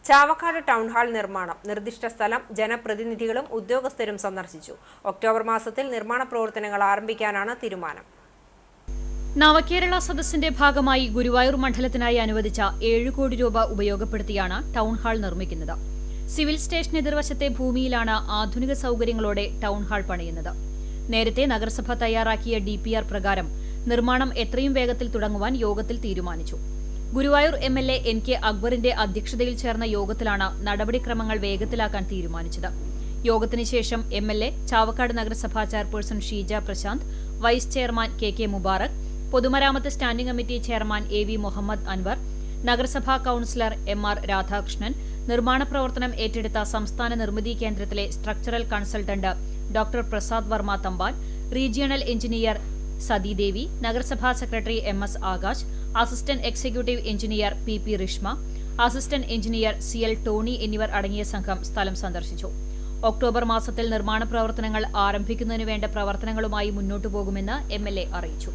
Chavakkad town hall നിർമ്മാണം നിർദ്ദിഷ്ട സ്ഥലം ജനപ്രതിനിധികളും ഉദ്യോഗസ്ഥരും സന്ദർശിച്ചു. ഒക്ടോബർ മാസത്തിൽ നിർമ്മാണ പ്രവർത്തനങ്ങൾ ആരംഭിക്കാനാണ് തീരുമാനം. നവകേരള സദസ്സിന്റെ ഭാഗമായി ഗുരുവായൂർ മണ്ഡലത്തിനായി അനുവദിച്ച 7 കോടി രൂപ ഉപയോഗപ്പെടുത്തിയാണ് ടൗൺഹാൾ നിർമ്മിക്കുന്നത്. സിവിൽ സ്റ്റേഷൻ എതിർവശത്തെ ഭൂമിയിലാണ് ആധുനിക സൌകര്യങ്ങളോടെ ടൗൺഹാൾ പണിയുന്നത്. നേരത്തെ നഗരസഭ തയ്യാറാക്കിയ DPR പ്രകാരം നിർമ്മാണം എത്രയും വേഗത്തിൽ തുടങ്ങുവാൻ യോഗത്തിൽ തീരുമാനിച്ചു. ഗുരുവായൂർ MLA NK അക്ബറിന്റെ അധ്യക്ഷതയിൽ ചേർന്ന യോഗത്തിലാണ് നടപടിക്രമങ്ങൾ വേഗത്തിലാക്കാൻ തീരുമാനിച്ചത്. യോഗത്തിന് ശേഷം MLA, ചാവക്കാട് നഗരസഭാ chairperson Sheeja Prasanth, vice chairman KK Mubarak, പൊതുമരാമത്ത് standing committee chairman AV Muhammad Anwar, നഗരസഭാ കൌൺസിലർ MR രാധാകൃഷ്ണൻ, നിർമ്മാണ പ്രവർത്തനം ഏറ്റെടുത്ത സംസ്ഥാന നിർമ്മിതി കേന്ദ്രത്തിലെ structural consultant doctor Prasad Varma Thampan, regional engineer Sathidevi, നഗരസഭാ secretary MS Akash, assistant executive engineer PP Rishma, assistant engineer CL Tony എന്നിവർ അടങ്ങിയ സംഘം സ്ഥലം സന്ദർശിച്ചു. ഒക്ടോബർ മാസത്തിൽ നിർമ്മാണ പ്രവർത്തനങ്ങൾ ആരംഭിക്കുന്നതിനു വേണ്ട പ്രവർത്തനങ്ങളുമായി മുന്നോട്ടു പോകുമെന്ന് MLA അറിയിച്ചു.